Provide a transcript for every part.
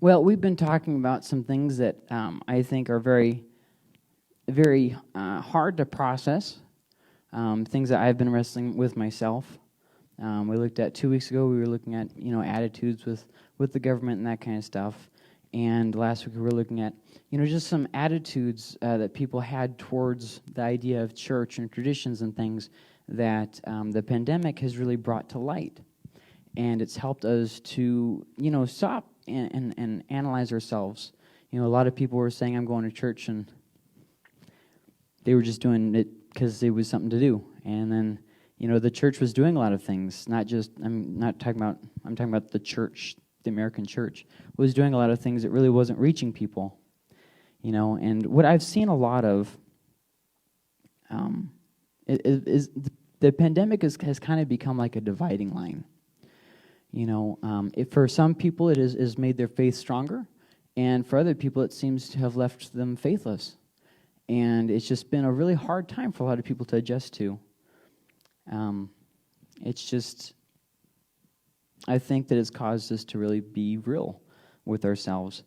Well, we've been talking about some things that I think are very, very hard to process, things that I've been wrestling with myself. We looked at 2 weeks ago, we were looking at, attitudes with the government and that kind of stuff. And last week we were looking at, just some attitudes that people had towards the idea of church and traditions and things that the pandemic has really brought to light. And it's helped us to, stop and analyze ourselves. A lot of people were saying, I'm going to church, and they were just doing it because it was something to do. And then, the church was doing a lot of things, I'm talking about the church, the American church, was doing a lot of things that really wasn't reaching people. And what I've seen a lot of is the pandemic has kind of become like a dividing line. For some people it has made their faith stronger, and for other people it seems to have left them faithless. And it's just been a really hard time for a lot of people to adjust to. I think that it's caused us to really be real with ourselves.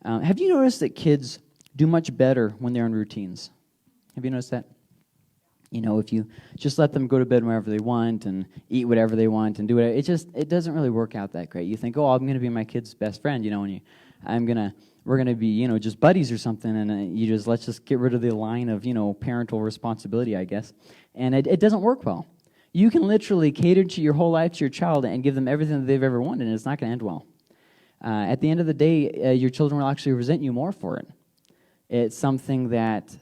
Have you noticed that kids do much better when they're in routines? Have you noticed that? If you just let them go to bed whenever they want and eat whatever they want and do whatever, it doesn't really work out that great. You think, I'm going to be my kid's best friend, and we're going to be, just buddies or something, and let's just get rid of the line of, parental responsibility, I guess. And it doesn't work well. You can literally cater to your whole life to your child and give them everything that they've ever wanted, and it's not going to end well. At the end of the day, your children will actually resent you more for it. It's something that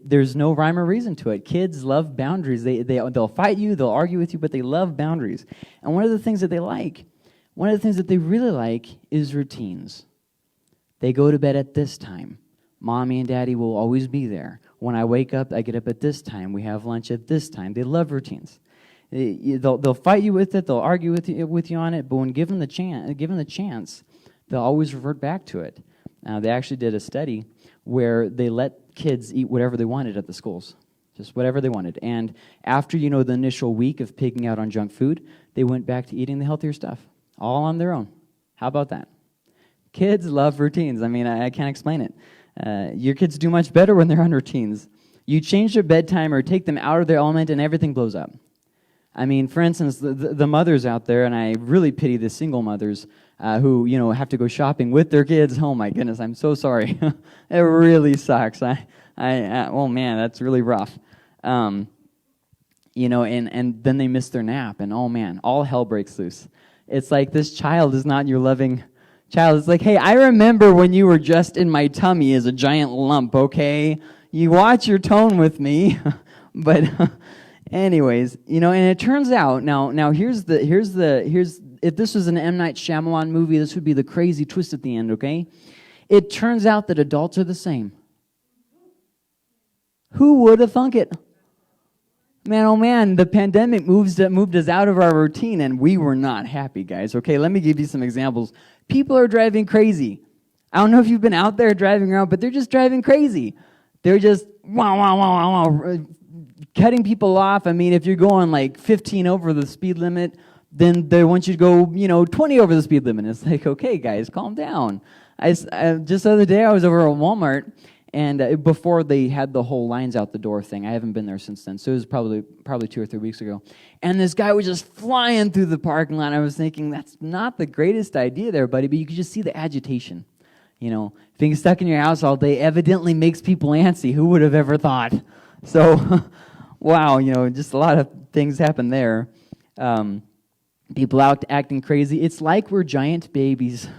there's no rhyme or reason to it. Kids love boundaries. They'll fight you, they'll argue with you, but they love boundaries. And one of the things that they really like is routines. They go to bed at this time. Mommy and Daddy will always be there. When I wake up, I get up at this time. We have lunch at this time. They love routines. They'll fight you with it. They'll argue with you on it. But when given the chance, they'll always revert back to it. They actually did a study where they let kids eat whatever they wanted at the schools, just whatever they wanted. And after the initial week of picking out on junk food, they went back to eating the healthier stuff, all on their own. How about that? Kids love routines. I can't explain it. Your kids do much better when they're on routines. You change their bedtime or take them out of their element and everything blows up. For instance, the mothers out there, and I really pity the single mothers who, have to go shopping with their kids. Oh my goodness, I'm so sorry. It really sucks. Oh man, that's really rough. And then they miss their nap, and oh man, all hell breaks loose. It's like this child is not your loving child. It's like, hey, I remember when you were just in my tummy as a giant lump, okay? You watch your tone with me. But anyways, and it turns out, now here's if this was an M. Night Shyamalan movie, this would be the crazy twist at the end, okay? It turns out that adults are the same. Who would have thunk it? Man, oh man, the pandemic moved us out of our routine, and we were not happy, guys. Okay, let me give you some examples. People are driving crazy. I don't know if you've been out there driving around, but they're just driving crazy. They're just cutting people off. If you're going like 15 over the speed limit, then they want you to go, 20 over the speed limit. It's like, okay, guys, calm down. Just the other day, I was over at Walmart, and before they had the whole lines out the door thing, I haven't been there since then, so it was probably 2 or 3 weeks ago. And this guy was just flying through the parking lot. I was thinking, that's not the greatest idea there, buddy, but you could just see the agitation. Being stuck in your house all day evidently makes people antsy. Who would have ever thought? So, wow, just a lot of things happen there. People out acting crazy. It's like we're giant babies.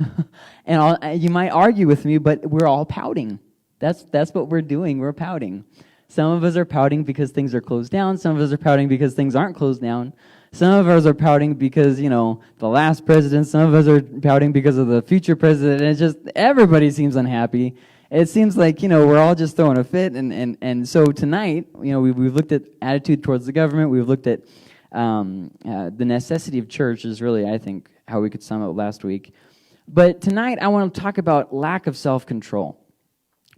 And you might argue with me, but we're all pouting. That's what we're doing. We're pouting. Some of us are pouting because things are closed down. Some of us are pouting because things aren't closed down. Some of us are pouting because, the last president. Some of us are pouting because of the future president. And it's just, everybody seems unhappy. It seems like, we're all just throwing a fit. And so tonight, we've looked at attitude towards the government. We've looked at the necessity of church is really, I think, how we could sum up last week. But tonight, I want to talk about lack of self-control.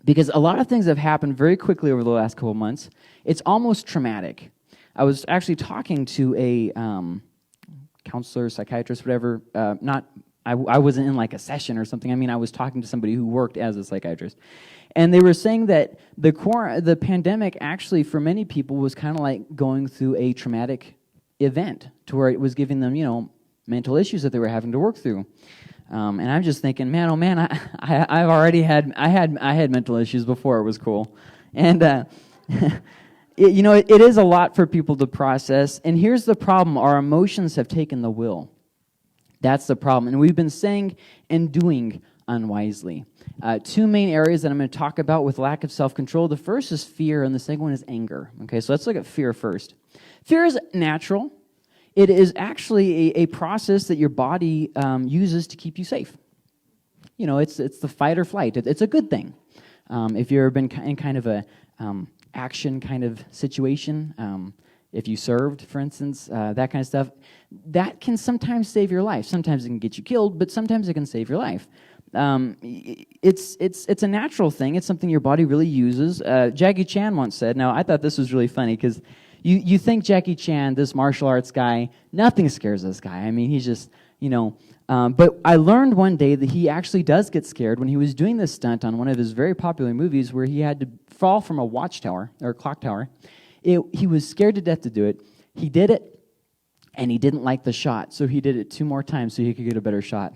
Because a lot of things have happened very quickly over the last couple months. It's almost traumatic. I was actually talking to a counselor, psychiatrist, whatever, not I wasn't in like a session or something. I mean, I was talking to somebody who worked as a psychiatrist. And they were saying that the pandemic actually, for many people, was kind of like going through a traumatic event to where it was giving them, mental issues that they were having to work through. And I'm just thinking, man, oh man, I've already had mental issues before it was cool. And, it is a lot for people to process. And here's the problem. Our emotions have taken the will. That's the problem. And we've been saying and doing unwisely. Two main areas that I'm going to talk about with lack of self-control. The first is fear, and the second one is anger. Okay, so let's look at fear first. Fear is natural. It is actually a process that your body uses to keep you safe. It's the fight or flight. It's a good thing. If you've ever been in kind of a action kind of situation, if you served, for instance, that kind of stuff, that can sometimes save your life. Sometimes it can get you killed, but sometimes it can save your life. It's a natural thing. It's something your body really uses. Jackie Chan once said, now I thought this was really funny because you think Jackie Chan, this martial arts guy, nothing scares this guy. I mean, he's just, but I learned one day that he actually does get scared when he was doing this stunt on one of his very popular movies where he had to fall from a watchtower or clock tower. He was scared to death to do it. He did it, and he didn't like the shot, so he did it 2 more times so he could get a better shot.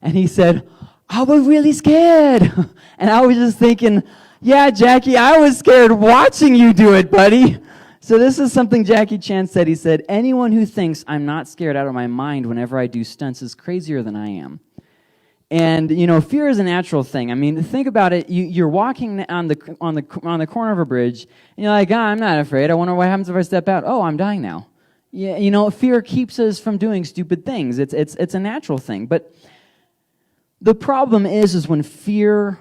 And he said, I was really scared. And I was just thinking, yeah, Jackie, I was scared watching you do it, buddy. So this is something Jackie Chan said. He said, anyone who thinks I'm not scared out of my mind whenever I do stunts is crazier than I am. And, fear is a natural thing. I mean, think about it. You're walking on the corner of a bridge, and you're like, I'm not afraid. I wonder what happens if I step out. Oh, I'm dying now. Yeah, fear keeps us from doing stupid things. It's a natural thing. But the problem is when fear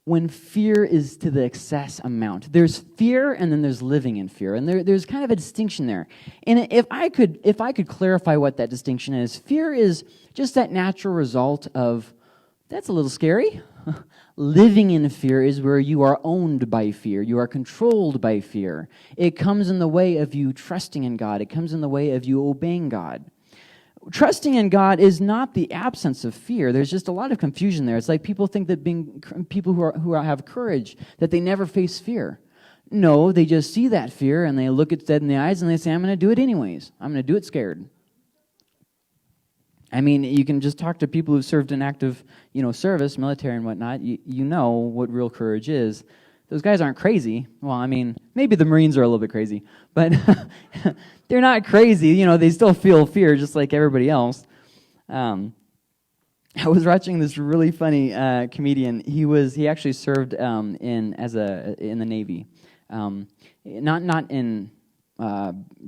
is to the excess amount. There's fear, and then there's living in fear, and there's kind of a distinction there. And if I could clarify what that distinction is, fear is just that natural result of, that's a little scary. Living in fear is where you are owned by fear. You are controlled by fear. It comes in the way of you trusting in God. It comes in the way of you obeying God. Trusting in God is not the absence of fear. There's just a lot of confusion there. It's like people think that being people who have courage, that they never face fear. No, they just see that fear and they look it dead in the eyes and they say, I'm going to do it anyways. I'm going to do it scared. I mean, you can just talk to people who've served in active, service, military and whatnot. You know what real courage is. Those guys aren't crazy. Well, I mean, maybe the Marines are a little bit crazy, but they're not crazy. They still feel fear just like everybody else. I was watching this really funny comedian. He actually served in the Navy, not in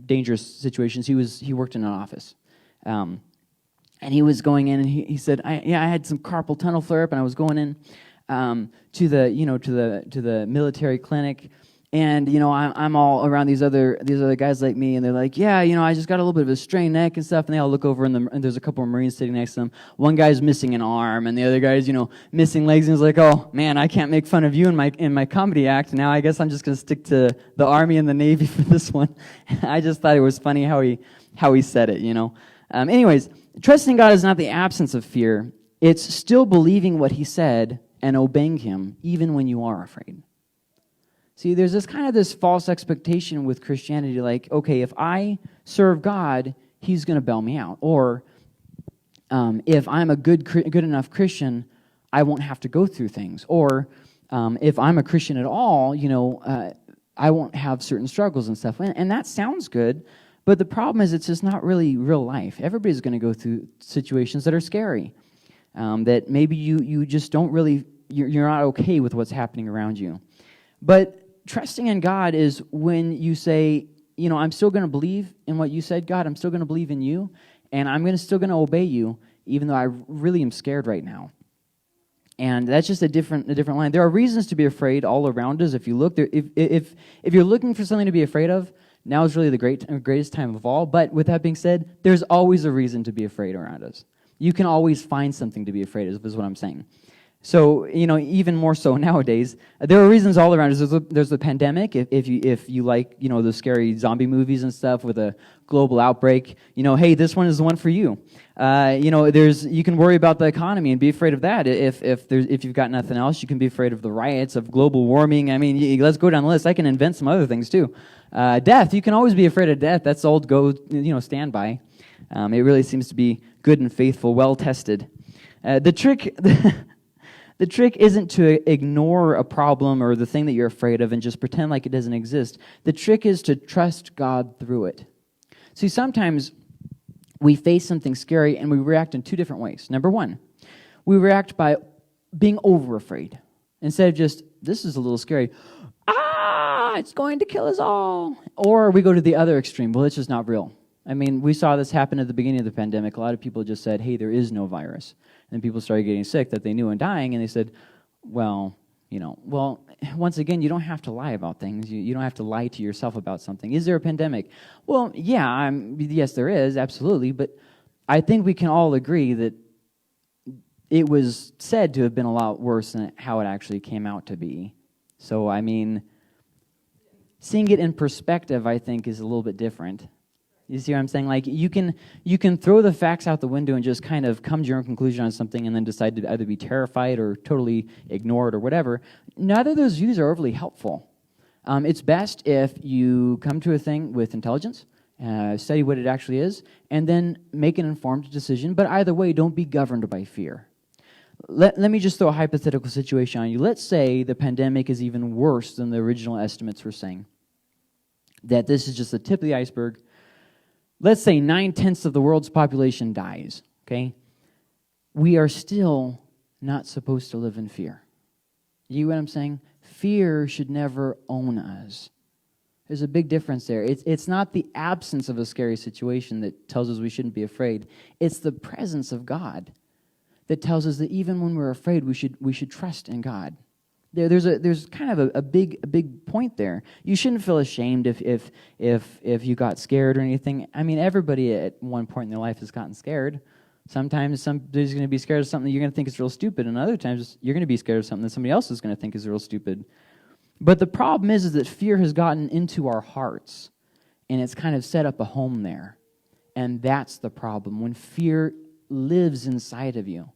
dangerous situations. He worked in an office, and he was going in and he said, I had some carpal tunnel flare up, and I was going in. To the military clinic, and I'm all around these other guys like me, and they're like, I just got a little bit of a strained neck and stuff, and they all look over and there's a couple of Marines sitting next to them. One guy's missing an arm, and the other guy's missing legs, and he's like, oh man, I can't make fun of you in my comedy act. Now I guess I'm just gonna stick to the Army and the Navy for this one. I just thought it was funny how he said it. Anyways, trusting God is not the absence of fear. It's still believing what He said and obeying Him, even when you are afraid. See, there's this false expectation with Christianity, like, okay, if I serve God, He's going to bail me out. Or if I'm a good enough Christian, I won't have to go through things. Or if I'm a Christian at all, I won't have certain struggles and stuff. And that sounds good, but the problem is it's just not really real life. Everybody's going to go through situations that are scary, that maybe you just don't really, you're not okay with what's happening around you. But trusting in God is when you say, I'm still going to believe in what you said, God. I'm still going to believe in you, and I'm still going to obey you, even though I really am scared right now. And that's just a different line. There are reasons to be afraid all around us. If you look, if you're looking for something to be afraid of, now is really the greatest time of all. But with that being said, there's always a reason to be afraid around us. You can always find something to be afraid of, is what I'm saying. So, even more so nowadays, there are reasons all around. There's the pandemic. If you like, the scary zombie movies and stuff with a global outbreak, hey, this one is the one for you. You can worry about the economy and be afraid of that. If you've got nothing else, you can be afraid of the riots, of global warming. I mean, let's go down the list. I can invent some other things too. Death. You can always be afraid of death. That's old standby. It really seems to be good and faithful, well tested. The trick. The trick isn't to ignore a problem or the thing that you're afraid of and just pretend like it doesn't exist. The trick is to trust God through it. See, sometimes we face something scary and we react in two different ways. Number one, we react by being over-afraid. Instead of just, this is a little scary, it's going to kill us all. Or we go to the other extreme, well, it's just not real. I mean, we saw this happen at the beginning of the pandemic. A lot of people just said, hey, there is no virus. And people started getting sick that they knew and dying, and they said, well, once again, you don't have to lie about things. You don't have to lie to yourself about something. Is there a pandemic? Well, yeah, yes, there is, absolutely. But I think we can all agree that it was said to have been a lot worse than how it actually came out to be. So, I mean, seeing it in perspective, I think, is a little bit different. You see what I'm saying? Like, you can throw the facts out the window and just kind of come to your own conclusion on something and then decide to either be terrified or totally ignore it or whatever. Neither of those views are overly helpful. It's best if you come to a thing with intelligence, study what it actually is, and then make an informed decision. But either way, don't be governed by fear. Let me just throw a hypothetical situation on you. Let's say the pandemic is even worse than the original estimates were saying. That this is just the tip of the iceberg. Let's say 9/10 of the world's population dies, okay? We are still not supposed to live in fear. You know what I'm saying? Fear should never own us. There's a big difference there. It's not the absence of a scary situation that tells us we shouldn't be afraid. It's the presence of God that tells us that even when we're afraid, we should trust in God. There's kind of a big point there. You shouldn't feel ashamed if you got scared or anything. I mean, everybody at one point in their life has gotten scared. Sometimes somebody's going to be scared of something you're going to think is real stupid, and other times you're going to be scared of something that somebody else is going to think is real stupid. But the problem is that fear has gotten into our hearts, and it's kind of set up a home there. And that's the problem, when fear lives inside of you.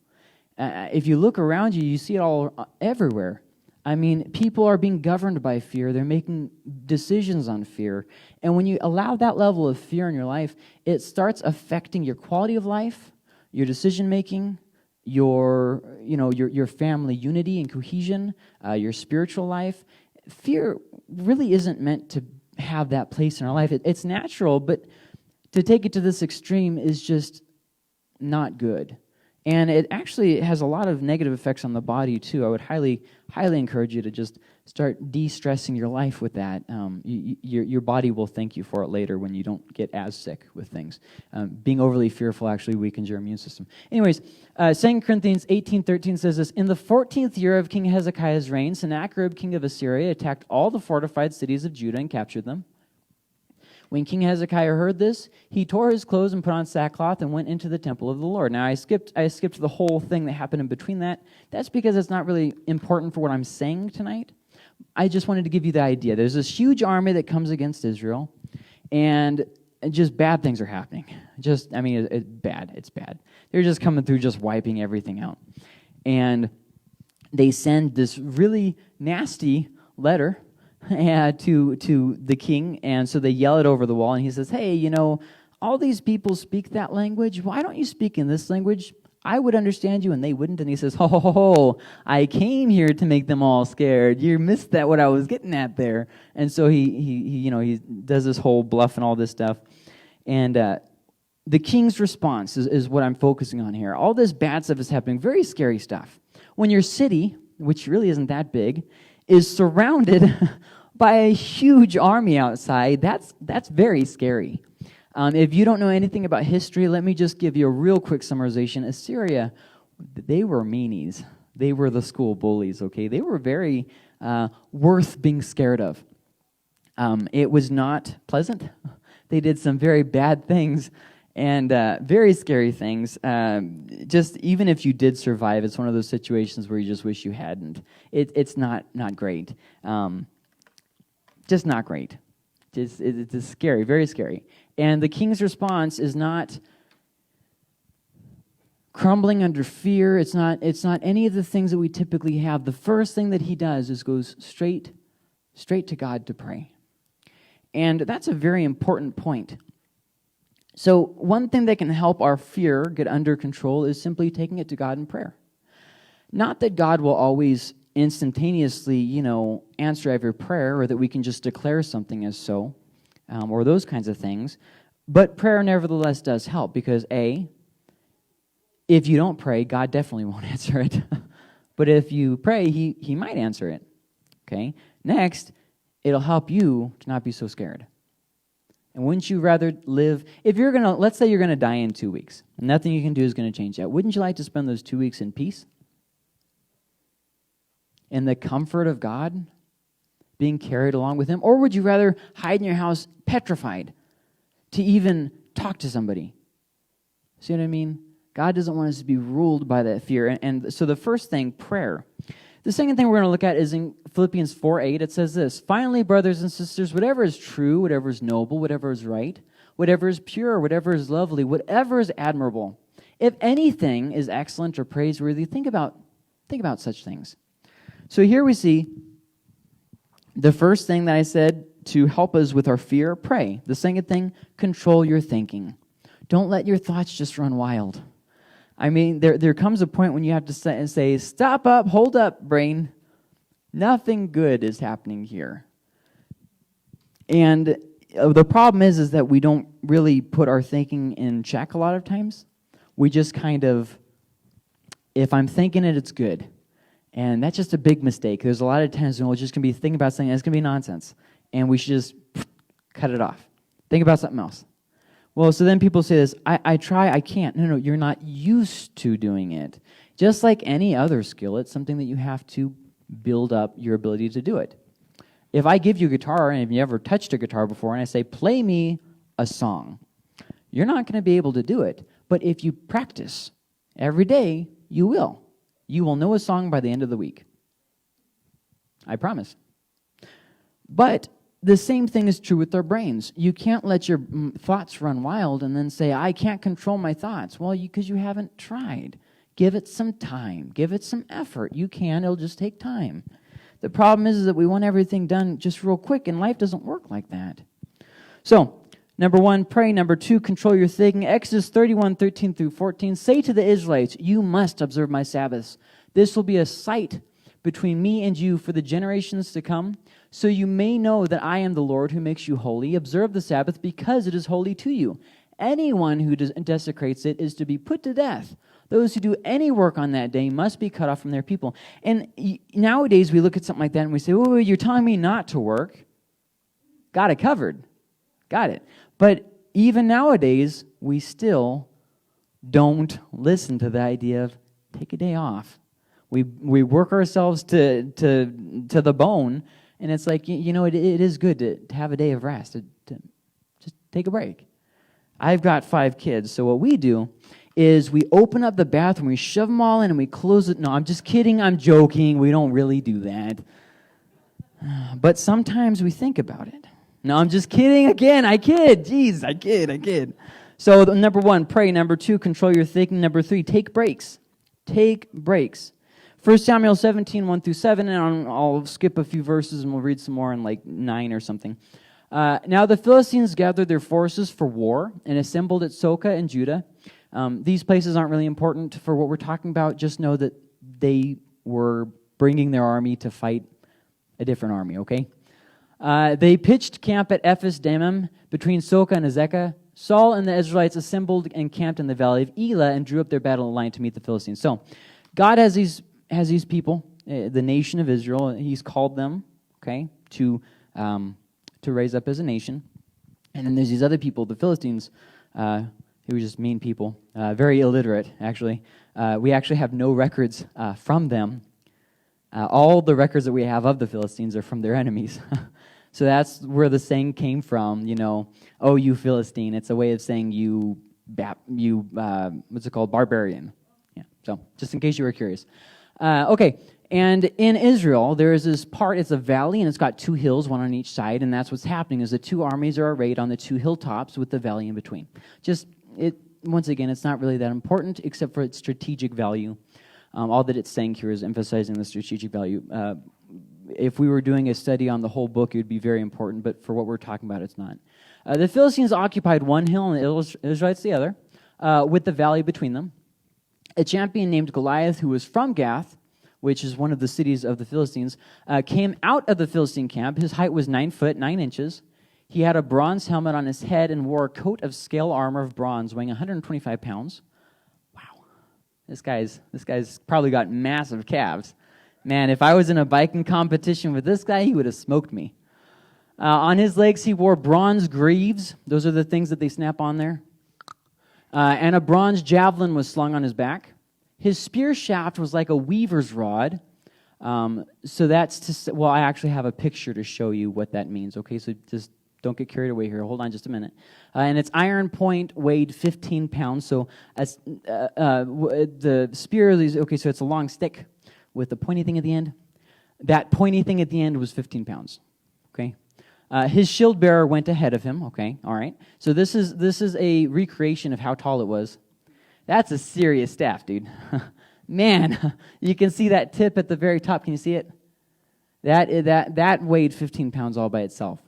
If you look around you, you see it all everywhere. I mean, people are being governed by fear. They're making decisions on fear. And when you allow that level of fear in your life, it starts affecting your quality of life, your decision-making, your family unity and cohesion, your spiritual life. Fear really isn't meant to have that place in our life. It's natural, but to take it to this extreme is just not good. And it actually has a lot of negative effects on the body, too. I would highly encourage you to just start de-stressing your life with that. Your body will thank you for it later when you don't get as sick with things. Being overly fearful actually weakens your immune system. Anyways, 2 Corinthians 18:13 says this, in the 14th year of King Hezekiah's reign, Sennacherib, king of Assyria, attacked all the fortified cities of Judah and captured them. When King Hezekiah heard this, he tore his clothes and put on sackcloth and went into the temple of the Lord. Now, I skipped the whole thing that happened in between that. That's because it's not really important for what I'm saying tonight. I just wanted to give you the idea. There's this huge army that comes against Israel, and just bad things are happening. It's bad. It's bad. They're just coming through, just wiping everything out. And they send this really nasty letter to the king, and so they yell it over the wall, and he says, hey, all these people speak that language. Why don't you speak in this language? I would understand you, and they wouldn't. And he says, ho, I came here to make them all scared. You missed that, what I was getting at there. And so he does this whole bluff and all this stuff. And the king's response is what I'm focusing on here. All this bad stuff is happening, very scary stuff. When your city, which really isn't that big, is surrounded by a huge army outside, that's very scary. If you don't know anything about history, let me just give you a real quick summarization. Assyria, they were meanies. They were the school bullies, okay? They were very worth being scared of. It was not pleasant. They did some very bad things, And very scary things. Just even if you did survive, it's one of those situations where you just wish you hadn't. It's not great. Just not great. It's scary, very scary. And the king's response is not crumbling under fear. It's not any of the things that we typically have. The first thing that he does is goes straight to God to pray. And that's a very important point. So one thing that can help our fear get under control is simply taking it to God in prayer. Not that God will always instantaneously, answer every prayer, or that we can just declare something as so, or those kinds of things. But prayer nevertheless does help because A, if you don't pray, God definitely won't answer it. But if you pray, he might answer it. Okay? Next, it'll help you to not be so scared. And wouldn't you rather live, let's say you're going to die in 2 weeks, and nothing you can do is going to change that. Wouldn't you like to spend those 2 weeks in peace? In the comfort of God, being carried along with him? Or would you rather hide in your house petrified to even talk to somebody? See what I mean? God doesn't want us to be ruled by that fear. And so the first thing, prayer. The second thing we're going to look at is in Philippians 4:8. It says this, "Finally, brothers and sisters, whatever is true, whatever is noble, whatever is right, whatever is pure, whatever is lovely, whatever is admirable, if anything is excellent or praiseworthy, think about such things." So here we see the first thing that I said to help us with our fear, pray. The second thing, control your thinking. Don't let your thoughts just run wild. I mean, there comes a point when you have to say, stop up, hold up, brain. Nothing good is happening here. And the problem is that we don't really put our thinking in check a lot of times. We just kind of, if I'm thinking it, it's good. And that's just a big mistake. There's a lot of times when we're just going to be thinking about something that's going to be nonsense. And we should just cut it off. Think about something else. Well, so then people say this, I try, I can't. No, you're not used to doing it. Just like any other skill, it's something that you have to build up your ability to do it. If I give you a guitar, and if you ever touched a guitar before, and I say, play me a song, you're not going to be able to do it. But if you practice every day, you will. You will know a song by the end of the week. I promise. But the same thing is true with our brains. You can't let your thoughts run wild and then say, I can't control my thoughts. Well, because you haven't tried. Give it some time. Give it some effort. You can. It'll just take time. The problem is that we want everything done just real quick, and life doesn't work like that. So, number one, pray. Number two, control your thinking. Exodus 31:13-14. Say to the Israelites, you must observe my Sabbaths. This will be a sight between me and you for the generations to come, so you may know that I am the Lord who makes you holy. Observe the Sabbath because it is holy to you. Anyone who desecrates it is to be put to death. Those who do any work on that day must be cut off from their people. And nowadays we look at something like that and we say, oh, you're telling me not to work? Got it covered. Got it. But even nowadays, we still don't listen to the idea of take a day off. We work ourselves to the bone, and it's like, it is good to have a day of rest, to just take a break. I've got 5 kids, so what we do is we open up the bathroom, we shove them all in, and we close it. No, I'm just kidding, I'm joking, we don't really do that. But sometimes we think about it. No, I'm just kidding again, I kid. Jeez, I kid. So number 1, pray. Number 2, control your thinking. Number 3, take breaks. Take breaks. 1 Samuel 17:1-7, and I'll skip a few verses and we'll read some more in like 9 or something. Now the Philistines gathered their forces for war and assembled at Soka in Judah. These places aren't really important for what we're talking about. Just know that they were bringing their army to fight a different army, okay? They pitched camp at Ephes Dammim between Soka and Azekah. Saul and the Israelites assembled and camped in the valley of Elah and drew up their battle line to meet the Philistines. So God has these people, the nation of Israel. He's called them, okay, to raise up as a nation. And then there's these other people, the Philistines, who are just mean people, very illiterate, actually. We actually have no records from them. All the records that we have of the Philistines are from their enemies. So that's where the saying came from, oh, you Philistine. It's a way of saying you what's it called, barbarian. Yeah. So just in case you were curious. Okay. And in Israel, there is this part, it's a valley, and it's got two hills, one on each side, and that's what's happening, is the two armies are arrayed on the two hilltops with the valley in between. Once again, it's not really that important, except for its strategic value. All that it's saying here is emphasizing the strategic value. If we were doing a study on the whole book, it would be very important, but for what we're talking about, it's not. The Philistines occupied one hill, and the Israelites the other, with the valley between them. A champion named Goliath, who was from Gath, which is one of the cities of the Philistines, came out of the Philistine camp. His height was 9 foot, 9 inches. He had a bronze helmet on his head and wore a coat of scale armor of bronze weighing 125 pounds. Wow. This guy's probably got massive calves. Man, if I was in a biking competition with this guy, he would have smoked me. On his legs, he wore bronze greaves. Those are the things that they snap on there. And a bronze javelin was slung on his back. His spear shaft was like a weaver's rod. So that's I actually have a picture to show you what that means. Okay, so just don't get carried away here. Hold on just a minute. And its iron point weighed 15 pounds. So the spear is, okay, so it's a long stick with a pointy thing at the end. That pointy thing at the end was 15 pounds. Okay. His shield bearer went ahead of him. Okay, all right. So this is a recreation of how tall it was. That's a serious staff, dude. Man, you can see that tip at the very top. Can you see it? That weighed 15 pounds all by itself.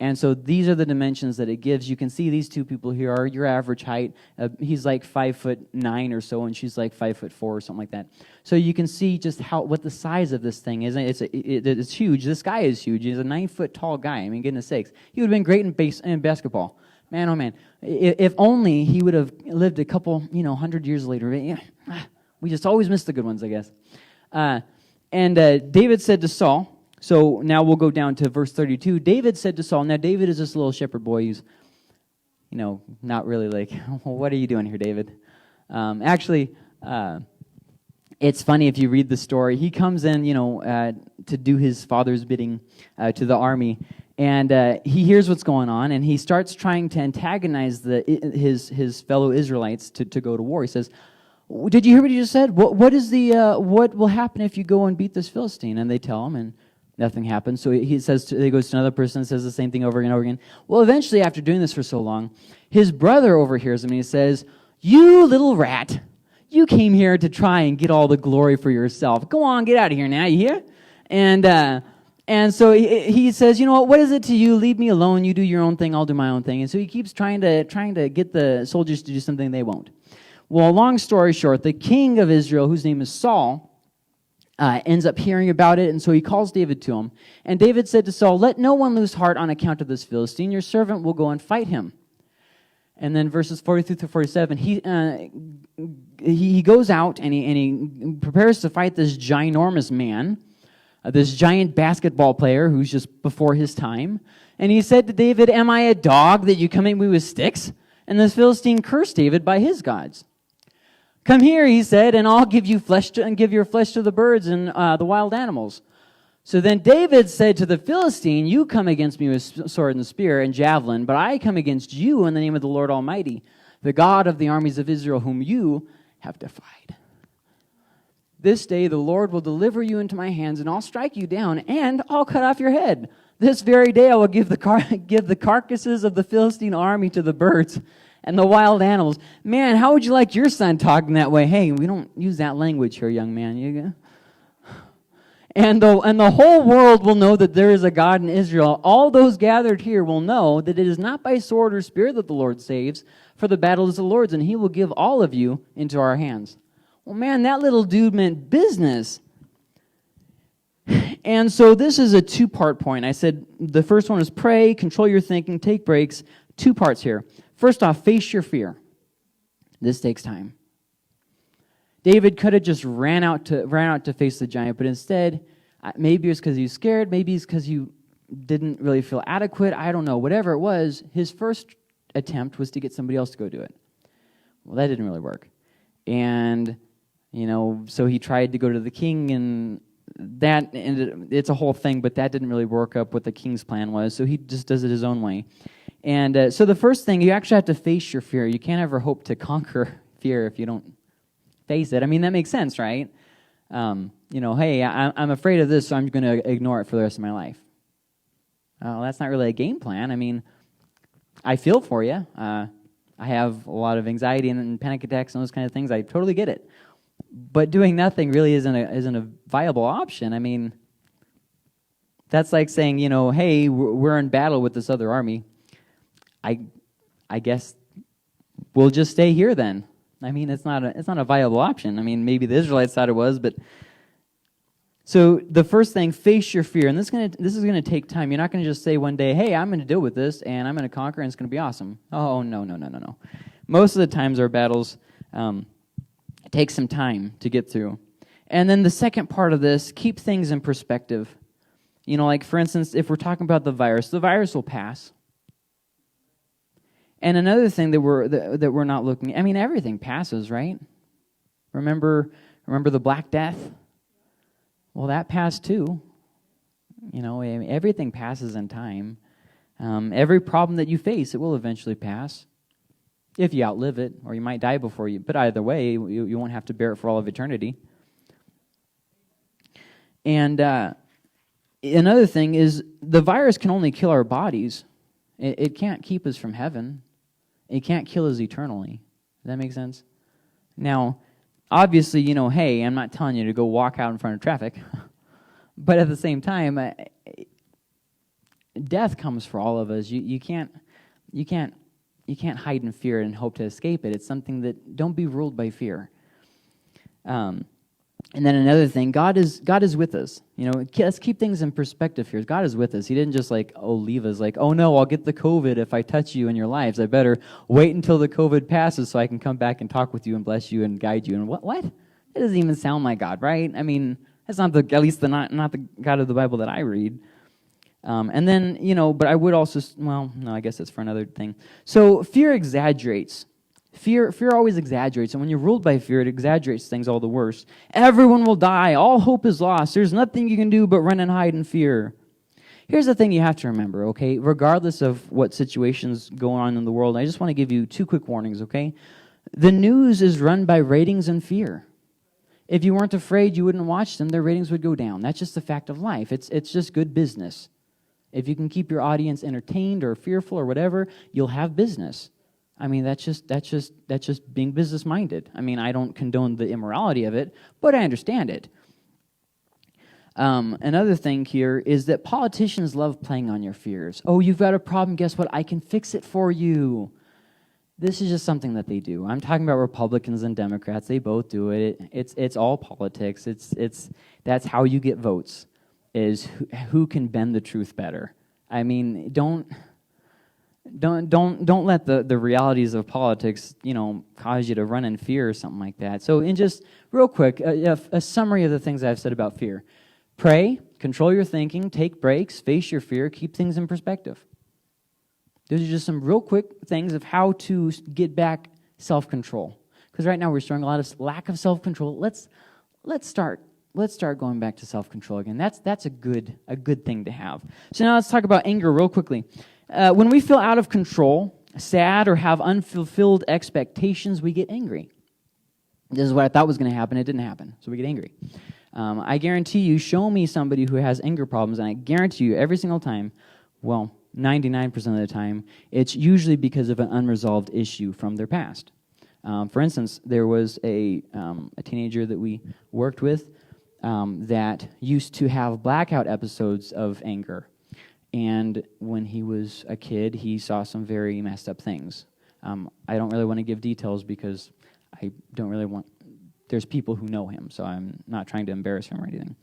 And so these are the dimensions that it gives. You can see these two people here are your average height. He's like 5'9" or so, and she's like 5'4" or something like that. So you can see just what the size of this thing is. It's huge. This guy is huge. He's a 9-foot tall guy. I mean, goodness sakes, he would have been great in basketball. Man, oh man! If only he would have lived a couple, 100 years later. We just always miss the good ones, I guess. And David said to Saul. So now we'll go down to verse 32. David said to Saul, now David is this little shepherd boy who's, not really like, well, what are you doing here, David? It's funny if you read the story. He comes in, to do his father's bidding to the army, and he hears what's going on, and he starts trying to antagonize his fellow Israelites to go to war. He says, did you hear what he just said? What will happen if you go and beat this Philistine? And they tell him, and nothing happens. So he goes to another person and says the same thing over and over again. Well, eventually, after doing this for so long, his brother overhears him and he says, you little rat, you came here to try and get all the glory for yourself. Go on, get out of here now, you hear? And so he says, you know what is it to you? Leave me alone. You do your own thing, I'll do my own thing. And so he keeps trying to get the soldiers to do something they won't. Well, long story short, the king of Israel, whose name is Saul, ends up hearing about it, and so he calls David to him. And David said to Saul, let no one lose heart on account of this Philistine. Your servant will go and fight him. And then verses 43 through 47, he goes out and he prepares to fight this ginormous man, this giant basketball player who's just before his time. And he said to David, am I a dog that you come at me with sticks? And the Philistine cursed David by his gods. Come here, he said, and I'll give you flesh and give your flesh to the birds and the wild animals. So then David said to the Philistine, you come against me with sword and spear and javelin, but I come against you in the name of the Lord Almighty, the God of the armies of Israel, whom you have defied. This day the Lord will deliver you into my hands, and I'll strike you down, and I'll cut off your head. This very day I will give the carcasses of the Philistine army to the birds and the wild animals. Man, how would you like your son talking that way? Hey, we don't use that language here, young man. And the whole world will know that there is a God in Israel. All those gathered here will know that it is not by sword or spear that the Lord saves, for the battle is the Lord's, and he will give all of you into our hands. Well, man, that little dude meant business. And so this is a two-part point. I said the first one is pray, control your thinking, take breaks. 2 parts here. First off, face your fear. This takes time. David could have just ran out to face the giant, but instead, maybe it's because he was scared, maybe it's because he didn't really feel adequate, I don't know. Whatever it was, his first attempt was to get somebody else to go do it. Well, that didn't really work. And, so he tried to go to the king, and that ended, it's a whole thing, but that didn't really work up what the king's plan was, so he just does it his own way. And so the first thing, you actually have to face your fear. You can't ever hope to conquer fear if you don't face it. I mean, that makes sense, right? Hey, I'm afraid of this, so I'm going to ignore it for the rest of my life. That's not really a game plan. I mean, I feel for you. I have a lot of anxiety and panic attacks and those kind of things. I totally get it. But doing nothing really isn't a viable option. I mean, that's like saying, hey, we're in battle with this other army. I guess we'll just stay here then. I mean, it's not a viable option. I mean, maybe the Israelites thought it was, but so the first thing, face your fear, and this is gonna take time. You're not gonna just say one day, "Hey, I'm gonna deal with this, and I'm gonna conquer, and it's gonna be awesome." Oh, no. Most of the times, our battles take some time to get through. And then the second part of this, keep things in perspective. Like for instance, if we're talking about the virus will pass. And another thing that we're not looking at, I mean, everything passes, right? Remember the Black Death? Well, that passed too. Everything passes in time. Every problem that you face, it will eventually pass. If you outlive it, or you might die before you. But either way, you won't have to bear it for all of eternity. And another thing is, the virus can only kill our bodies. It can't keep us from heaven. It can't kill us eternally. Does that make sense? Now, obviously, hey, I'm not telling you to go walk out in front of traffic. But at the same time, death comes for all of us. You can't hide in fear and hope to escape it. It's something that, don't be ruled by fear. And then another thing, God is with us. Let's keep things in perspective here. God is with us. He didn't just leave us oh no, I'll get the COVID if I touch you in your lives. I better wait until the COVID passes so I can come back and talk with you and bless you and guide you. And what? That doesn't even sound like God, right? I mean, that's not not the God of the Bible that I read. And then, but I would also, I guess that's for another thing. So fear exaggerates. Fear always exaggerates, and when you're ruled by fear, it exaggerates things all the worse. Everyone will die. All hope is lost. There's nothing you can do but run and hide in fear. Here's the thing you have to remember, okay? Regardless of what situations go on in the world, I just want to give you 2 quick warnings, okay? The news is run by ratings and fear. If you weren't afraid, you wouldn't watch them. Their ratings would go down. That's just the fact of life. It's just good business. If you can keep your audience entertained or fearful or whatever, you'll have business. I mean, that's just being business-minded. I mean, I don't condone the immorality of it, but I understand it. Another thing here is that politicians love playing on your fears. Oh, you've got a problem, guess what? I can fix it for you. This is just something that they do. I'm talking about Republicans and Democrats. They both do it. It's all politics. That's how you get votes, is who can bend the truth better. I mean, don't let the realities of politics, cause you to run in fear or something like that. So in just real quick, a summary of the things I've said about fear. Pray, control your thinking, take breaks, face your fear, keep things in perspective. Those are just some real quick things of how to get back self-control. Because right now we're showing a lot of lack of self-control. Let's start going back to self-control again. That's a good thing to have. So now let's talk about anger real quickly. When we feel out of control, sad, or have unfulfilled expectations, we get angry. This is what I thought was going to happen. It didn't happen, so we get angry. I guarantee you, show me somebody who has anger problems, and I guarantee you every single time, 99% of the time, it's usually because of an unresolved issue from their past. For instance, there was a teenager that we worked with that used to have blackout episodes of anger. And when he was a kid, he saw some very messed up things. I don't really want to give details because I don't really want... There's people who know him, so I'm not trying to embarrass him or anything.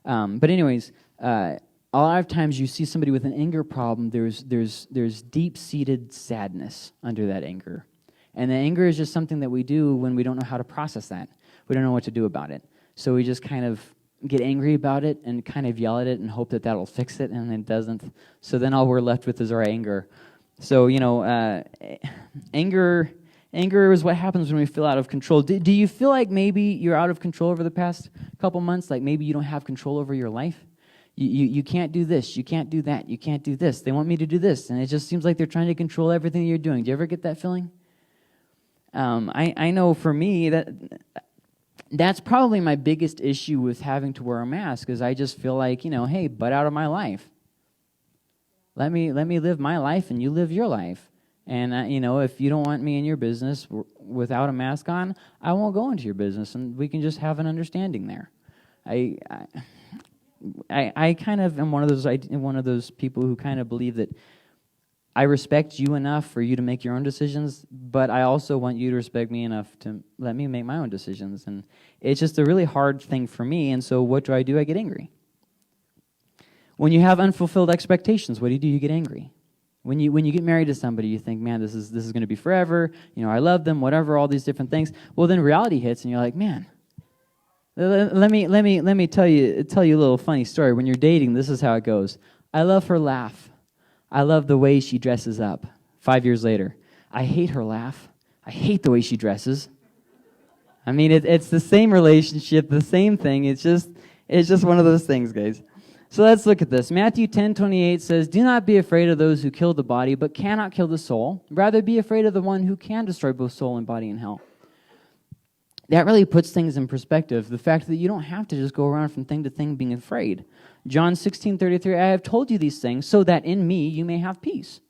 But anyways, a lot of times you see somebody with an anger problem, there's deep-seated sadness under that anger. And the anger is just something that we do when we don't know how to process that. We don't know what to do about it. So we just kind of get angry about it and kind of yell at it and hope that that'll fix it, and it doesn't. So then all we're left with is our anger. So, anger is what happens when we feel out of control. Do you feel like maybe you're out of control over the past couple months? Like maybe you don't have control over your life? You can't do this, you can't do that, you can't do this. They want me to do this, and it just seems like they're trying to control everything you're doing. Do you ever get that feeling? I know for me that's probably my biggest issue with having to wear a mask, is I just feel like, hey, butt out of my life. Let me live my life, and you live your life. And, if you don't want me in your business without a mask on, I won't go into your business, and we can just have an understanding there. I kind of am one of those people who kind of believe that I respect you enough for you to make your own decisions, but I also want you to respect me enough to let me make my own decisions. And it's just a really hard thing for me, and so what do? I get angry. When you have unfulfilled expectations, what do? You get angry. When you get married to somebody, you think, man, this is going to be forever. I love them, whatever, all these different things. Well, then reality hits, and you're like, man. Let me tell you a little funny story. When you're dating, this is how it goes. I love her laugh. I love the way she dresses up. 5 years later, I hate her laugh. I hate the way she dresses. I mean, it's the same relationship, the same thing. It's just one of those things, guys. So let's look at this. Matthew 10:28 says, "Do not be afraid of those who kill the body, but cannot kill the soul. Rather, be afraid of the one who can destroy both soul and body in hell." That really puts things in perspective. The fact that you don't have to just go around from thing to thing being afraid. John 16:33, "I have told you these things so that in me you may have peace."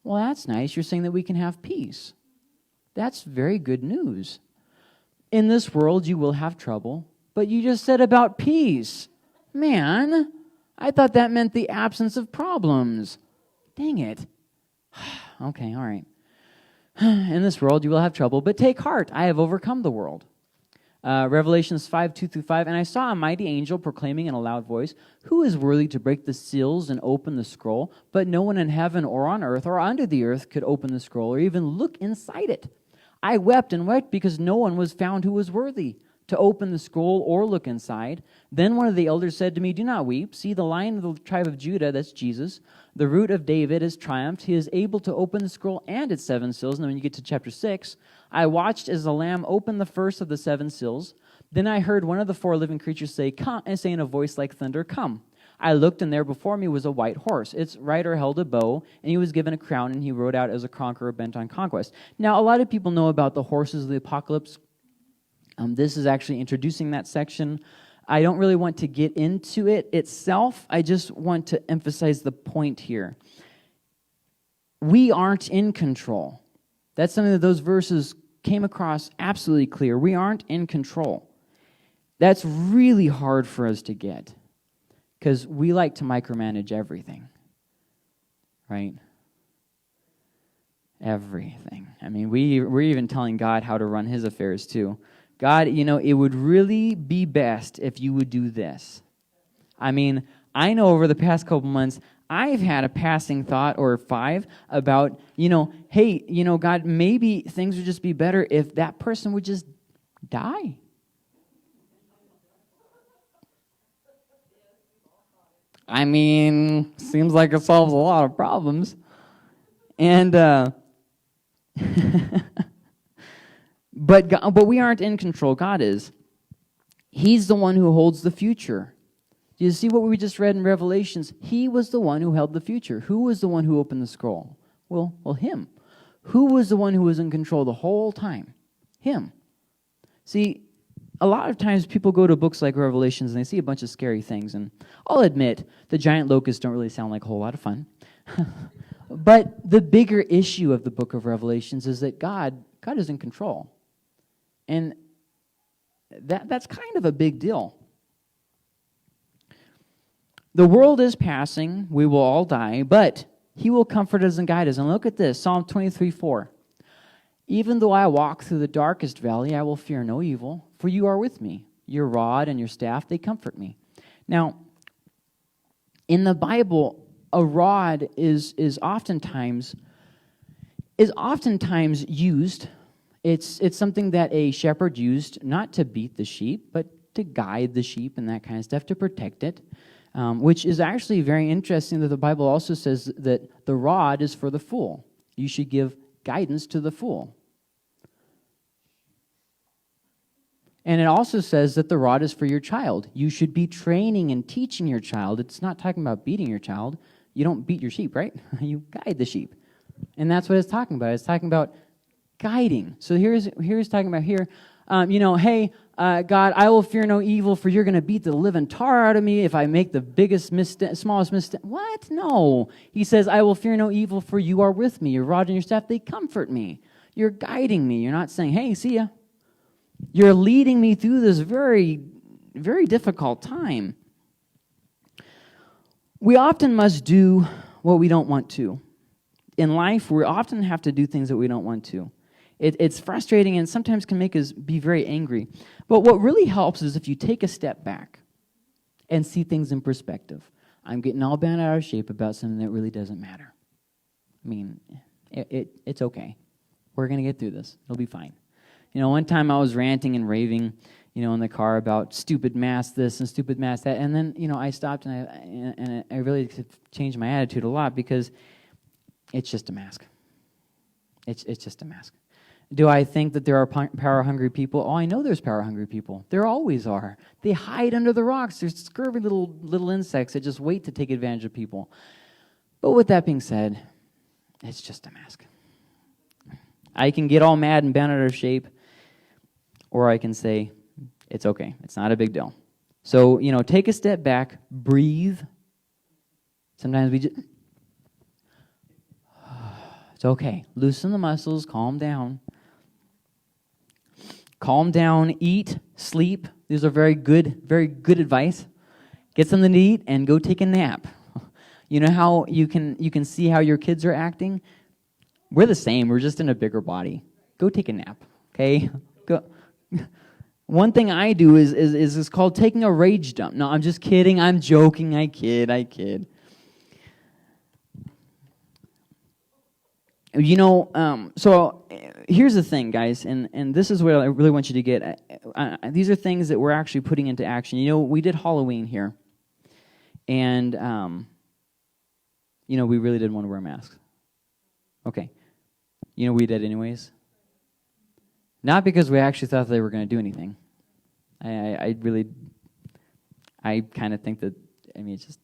Well, that's nice. You're saying that we can have peace. That's very good news. In this world you will have trouble, but you just said about peace. Man, I thought that meant the absence of problems. Dang it. Okay, all right. In this world you will have trouble, but take heart, I have overcome the world. Revelations 5:2-5, "And I saw a mighty angel proclaiming in a loud voice, 'Who is worthy to break the seals and open the scroll?' But no one in heaven or on earth or under the earth could open the scroll or even look inside it. I wept and wept because no one was found who was worthy to open the scroll or look inside. Then one of the elders said to me, 'Do not weep. See, the Lion of the tribe of Judah,'" that's Jesus, "'the root of David has triumphed. He is able to open the scroll and its 7 seals.'" And then when you get to chapter 6, "I watched as the Lamb opened the first of the 7 seals. Then I heard one of the 4 living creatures say, 'Come,' and say in a voice like thunder, 'Come.' I looked, and there before me was a white horse. Its rider held a bow, and he was given a crown, and he rode out as a conqueror bent on conquest." Now, a lot of people know about the horses of the apocalypse. This is actually introducing that section. I don't really want to get into it itself. I just want to emphasize the point here. We aren't in control. That's something that those verses came across absolutely clear. We aren't in control. That's really hard for us to get because we like to micromanage everything, right? Everything. I mean, we're even telling God how to run his affairs too. God, it would really be best if you would do this. I mean, I know over the past couple months, I've had a passing thought or 5 about, hey, God, maybe things would just be better if that person would just die. I mean, seems like it solves a lot of problems. And, But we aren't in control. God is. He's the one who holds the future. Do you see what we just read in Revelations? He was the one who held the future. Who was the one who opened the scroll? Well, him. Who was the one who was in control the whole time? Him. See, a lot of times people go to books like Revelations and they see a bunch of scary things. And I'll admit, the giant locusts don't really sound like a whole lot of fun. But the bigger issue of the book of Revelations is that God is in control. And that's kind of a big deal. The world is passing, we will all die, but he will comfort us and guide us. And look at this, Psalm 23:4. "Even though I walk through the darkest valley, I will fear no evil, for you are with me. Your rod and your staff, they comfort me." Now, in the Bible, a rod is oftentimes used. It's something that a shepherd used not to beat the sheep, but to guide the sheep and that kind of stuff, to protect it, which is actually very interesting that the Bible also says that the rod is for the fool. You should give guidance to the fool. And it also says that the rod is for your child. You should be training and teaching your child. It's not talking about beating your child. You don't beat your sheep, right? You guide the sheep. And that's what it's talking about. It's talking about guiding. So here's talking about here, hey, God, I will fear no evil, for you're going to beat the living tar out of me if I make the smallest mistake. What? No. He says, I will fear no evil, for you are with me. Your rod and your staff, they comfort me. You're guiding me. You're not saying, hey, see ya. You're leading me through this very, very difficult time. We often must do what we don't want to. In life, we often have to do things that we don't want to. It's frustrating and sometimes can make us be very angry. But what really helps is if you take a step back and see things in perspective. I'm getting all bent out of shape about something that really doesn't matter. I mean, it's okay. We're going to get through this. It'll be fine. One time I was ranting and raving, in the car about stupid mask this and stupid mask that. And then, I stopped and I really changed my attitude a lot because it's just a mask. It's just a mask. Do I think that there are power-hungry people? Oh, I know there's power-hungry people. There always are. They hide under the rocks. There's scurvy little insects that just wait to take advantage of people. But with that being said, it's just a mask. I can get all mad and bent out of shape, or I can say, it's okay. It's not a big deal. So, take a step back, breathe. Sometimes we just... It's okay. Loosen the muscles, calm down. Calm down, eat, sleep. These are very good advice. Get something to eat and go take a nap. You know how you can see how your kids are acting? We're the same. We're just in a bigger body. Go take a nap, okay? Go. One thing I do is called taking a rage dump. No, I'm just kidding. I'm joking. I kid. So here's the thing, guys, and this is what I really want you to get. These are things that we're actually putting into action. We did Halloween here, and, we really didn't want to wear masks. Okay. We did anyways. Not because we actually thought they were going to do anything. I kind of think that, it's just,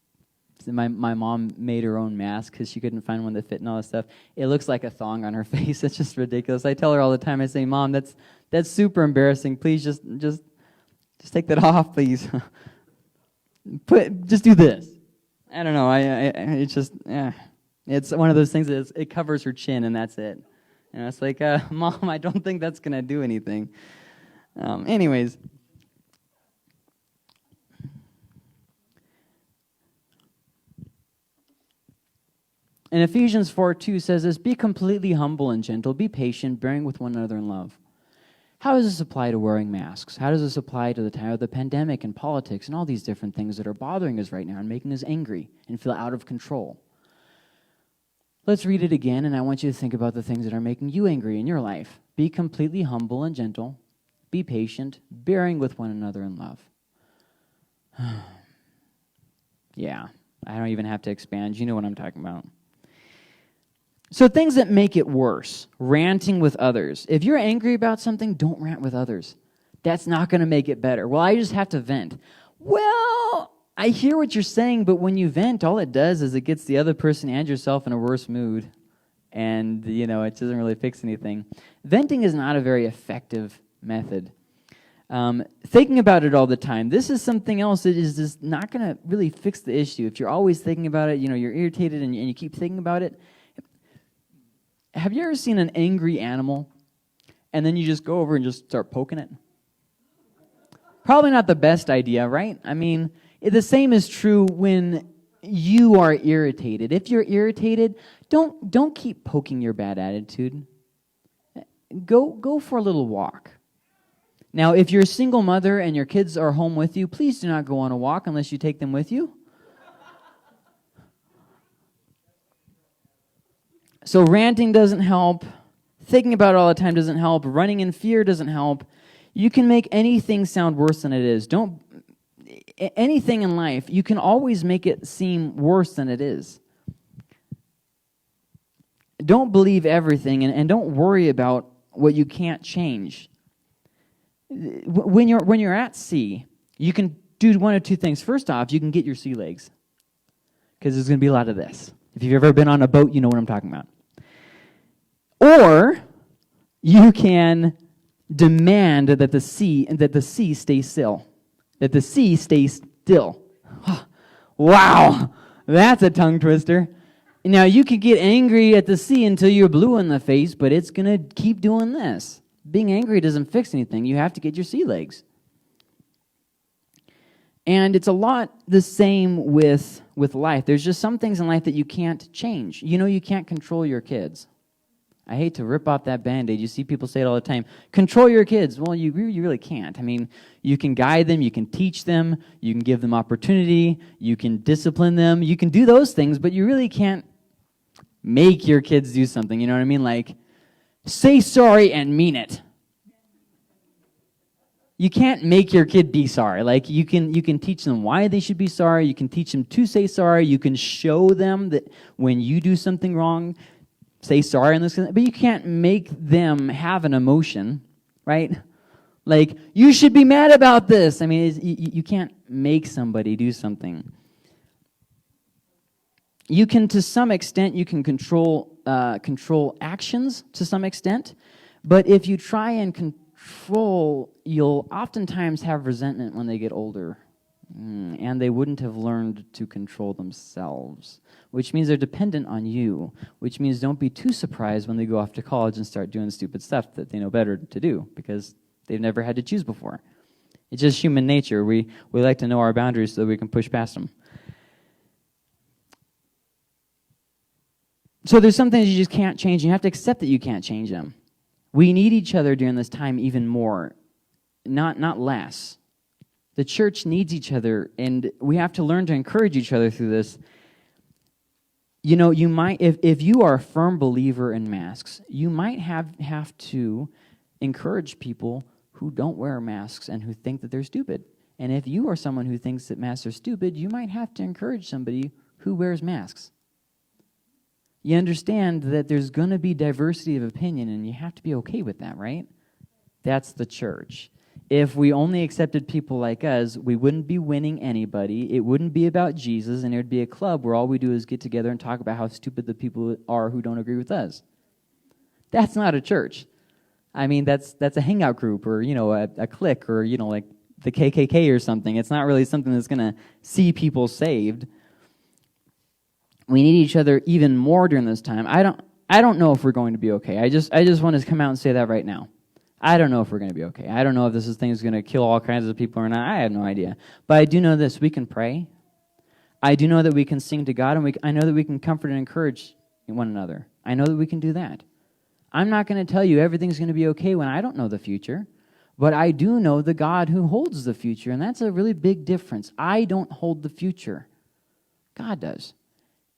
my mom made her own mask because she couldn't find one that fit and all that stuff. It looks like a thong on her face. It's just ridiculous. I tell her all the time, I say, Mom, that's super embarrassing. Please just take that off, please. Just do this. I don't know. It's just, it's one of those things that it covers her chin and that's it. And it's like, Mom, I don't think that's going to do anything. Anyways. And Ephesians 4:2 says this, be completely humble and gentle, be patient, bearing with one another in love. How does this apply to wearing masks? How does this apply to the time of the pandemic and politics and all these different things that are bothering us right now and making us angry and feel out of control? Let's read it again, and I want you to think about the things that are making you angry in your life. Be completely humble and gentle, be patient, bearing with one another in love. Yeah, I don't even have to expand. You know what I'm talking about. So things that make it worse, ranting with others. If you're angry about something, don't rant with others. That's not going to make it better. Well, I just have to vent. Well, I hear what you're saying, but when you vent, all it does is it gets the other person and yourself in a worse mood. And, it doesn't really fix anything. Venting is not a very effective method. Thinking about it all the time, this is something else that is just not going to really fix the issue. If you're always thinking about it, you're irritated and you keep thinking about it. Have you ever seen an angry animal and then you just go over and just start poking it? Probably not the best idea, right? The same is true when you are irritated. If you're irritated, don't keep poking your bad attitude. Go for a little walk. Now, if you're a single mother and your kids are home with you, please do not go on a walk unless you take them with you. So ranting doesn't help. Thinking about it all the time doesn't help. Running in fear doesn't help. You can make anything sound worse than it is. Anything in life, you can always make it seem worse than it is. Don't believe everything and don't worry about what you can't change. When you're at sea, you can do one of two things. First off, you can get your sea legs, because there's going to be a lot of this. If you've ever been on a boat, you know what I'm talking about. Or you can demand that the sea stay still. That the sea stays still. Wow, that's a tongue twister. Now, you could get angry at the sea until you're blue in the face, but it's going to keep doing this. Being angry doesn't fix anything. You have to get your sea legs. And it's a lot the same with life. There's just some things in life that you can't change. You know, you can't control your kids. I hate to rip off that Band-Aid. You see people say it all the time. Control your kids. Well, you really can't. I mean, you can guide them, you can teach them, you can give them opportunity, you can discipline them, you can do those things, but you really can't make your kids do something. You know what I mean? Like, say sorry and mean it. You can't make your kid be sorry. Like, you can teach them why they should be sorry. You can teach them to say sorry. You can show them that when you do something wrong, say sorry, and this, but you can't make them have an emotion, right? Like, you should be mad about this. I mean, you can't make somebody do something. You can, to some extent, you can control actions to some extent, but if you try and control, you'll oftentimes have resentment when they get older, and they wouldn't have learned to control themselves, which means they're dependent on you, which means don't be too surprised when they go off to college and start doing stupid stuff that they know better to do because they've never had to choose before. It's just human nature. We like to know our boundaries so that we can push past them. So there's some things you just can't change. You have to accept that you can't change them. We need each other during this time even more, not less. The church needs each other, and we have to learn to encourage each other through this. You know, you might, if you are a firm believer in masks, you might have to encourage people who don't wear masks and who think that they're stupid. And if you are someone who thinks that masks are stupid, you might have to encourage somebody who wears masks. You understand that there's going to be diversity of opinion, and you have to be okay with that, right? That's the church. If we only accepted people like us, we wouldn't be winning anybody. It wouldn't be about Jesus, and it would be a club where all we do is get together and talk about how stupid the people are who don't agree with us. That's not a church. I mean, that's a hangout group, or, you know, a clique, or, you know, like the KKK or something. It's not really something that's going to see people saved. We need each other even more during this time. I don't know if we're going to be okay. I just want to come out and say that right now. I don't know if we're going to be okay. I don't know if this thing is going to kill all kinds of people or not. I have no idea. But I do know this. We can pray. I do know that we can sing to God, and I know that we can comfort and encourage one another. I know that we can do that. I'm not going to tell you everything's going to be okay when I don't know the future, but I do know the God who holds the future, and that's a really big difference. I don't hold the future. God does.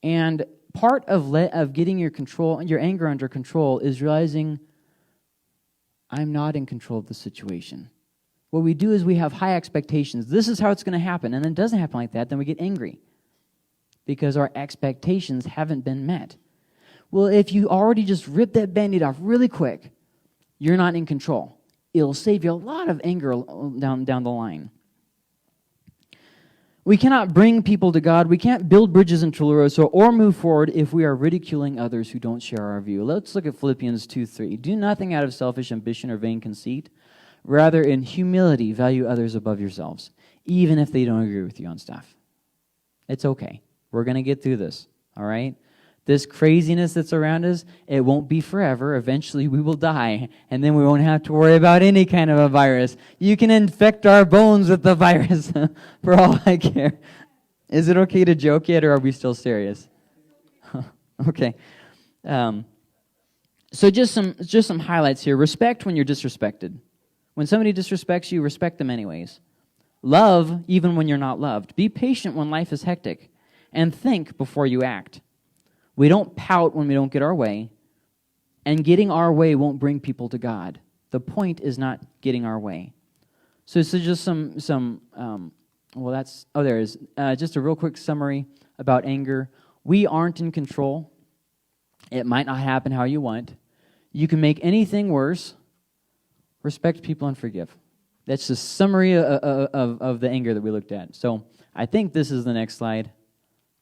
And part of getting your anger under control is realizing I'm not in control of the situation. What we do is we have high expectations. This is how it's going to happen, and then it doesn't happen like that, then we get angry because our expectations haven't been met. Well, if you already just rip that Band-Aid off really quick, you're not in control. It'll save you a lot of anger down the line. We cannot bring people to God. We can't build bridges in Tularosa or move forward if we are ridiculing others who don't share our view. Let's look at Philippians 2:3. Do nothing out of selfish ambition or vain conceit. Rather, in humility, value others above yourselves, even if they don't agree with you on stuff. It's okay. We're going to get through this, all right? This craziness that's around us, it won't be forever. Eventually we will die, and then we won't have to worry about any kind of a virus. You can infect our bones with the virus for all I care. Is it okay to joke yet, or are we still serious? Okay. So just some highlights here. Respect when you're disrespected. When somebody disrespects you, respect them anyways. Love even when you're not loved. Be patient when life is hectic, and think before you act. We don't pout when we don't get our way, and getting our way won't bring people to God. The point is not getting our way. So just there is. Just a real quick summary about anger. We aren't in control. It might not happen how you want. You can make anything worse. Respect people and forgive. That's the summary of the anger that we looked at. So I think this is the next slide,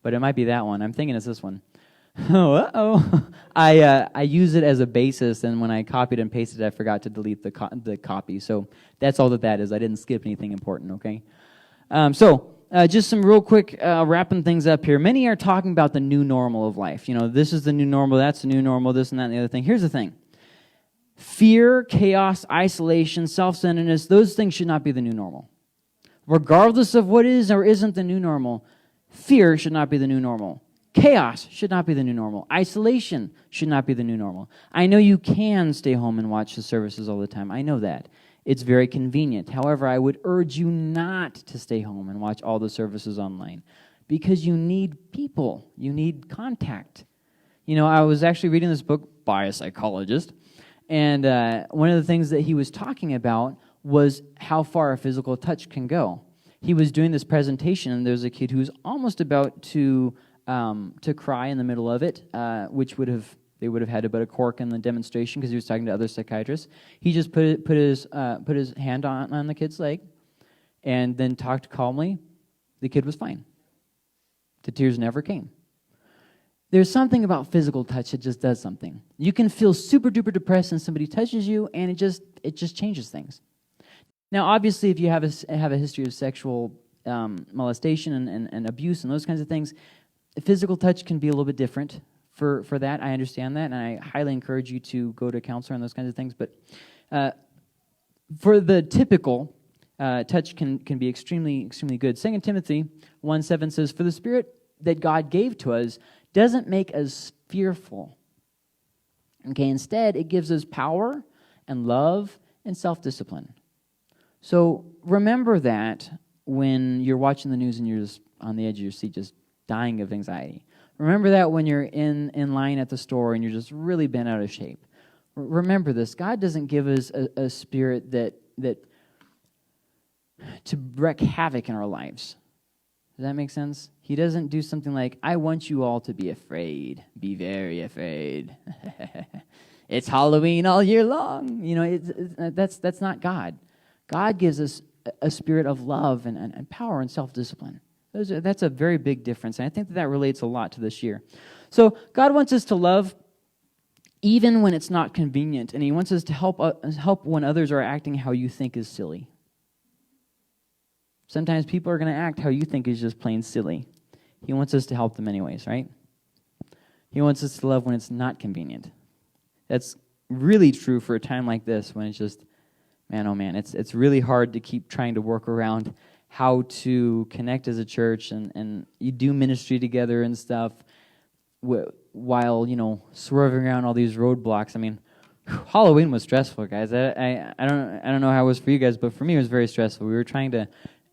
but it might be that one. I'm thinking it's this one. Oh, uh-oh. I use it as a basis, and when I copied and pasted it, I forgot to delete the copy. So that's all that is. I didn't skip anything important, okay? Just some real quick wrapping things up here. Many are talking about the new normal of life. You know, this is the new normal, that's the new normal, this and that and the other thing. Here's the thing. Fear, chaos, isolation, self-centeredness, those things should not be the new normal. Regardless of what is or isn't the new normal, fear should not be the new normal. Chaos should not be the new normal. Isolation should not be the new normal. I know you can stay home and watch the services all the time. I know that. It's very convenient. However, I would urge you not to stay home and watch all the services online because you need people. You need contact. You know, I was actually reading this book by a psychologist, and one of the things that he was talking about was how far a physical touch can go. He was doing this presentation, and there was a kid who was almost about to cry in the middle of it, which they would have had to put a cork in the demonstration because he was talking to other psychiatrists. He just put his hand on the kid's leg, and then talked calmly. The kid was fine. The tears never came. There's something about physical touch that just does something. You can feel super duper depressed and somebody touches you, and it just changes things. Now, obviously, if you have a history of sexual molestation and abuse and those kinds of things, physical touch can be a little bit different for that. I understand that, and I highly encourage you to go to a counselor and those kinds of things. But for the typical, touch can be extremely, extremely good. 2 Timothy 1:7 says, "For the Spirit that God gave to us doesn't make us fearful. Okay, instead, it gives us power and love and self-discipline." So remember that when you're watching the news and you're just on the edge of your seat, just dying of anxiety. Remember that when you're in line at the store and you're just really bent out of shape. Remember this. God doesn't give us a spirit that to wreak havoc in our lives. Does that make sense? He doesn't do something like, "I want you all to be afraid. Be very afraid. It's Halloween all year long." You know, that's not God. God gives us a spirit of love and power and self-discipline. That's a very big difference, and I think that relates a lot to this year. So God wants us to love even when it's not convenient, and He wants us to help when others are acting how you think is silly. Sometimes people are going to act how you think is just plain silly. He wants us to help them anyways, right? He wants us to love when it's not convenient. That's really true for a time like this when it's just, man, oh man, it's really hard to keep trying to work around how to connect as a church and you do ministry together and stuff while, you know, swerving around all these roadblocks. I mean, Halloween was stressful, guys. I don't know how it was for you guys, but for me it was very stressful. We were trying to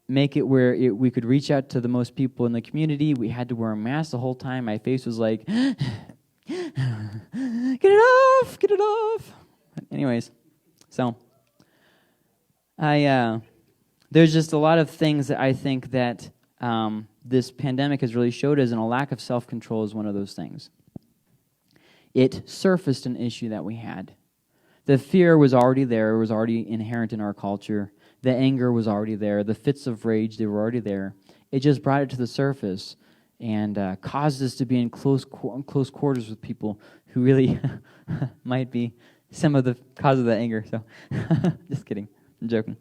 make it where we could reach out to the most people in the community. We had to wear a mask the whole time. My face was like, get it off. Anyways, so there's just a lot of things that I think that this pandemic has really showed us, and a lack of self-control is one of those things. It surfaced an issue that we had. The fear was already there. It was already inherent in our culture. The anger was already there. The fits of rage, they were already there. It just brought it to the surface and caused us to be in close quarters with people who really might be some of the cause of the anger. So, just kidding. I'm joking.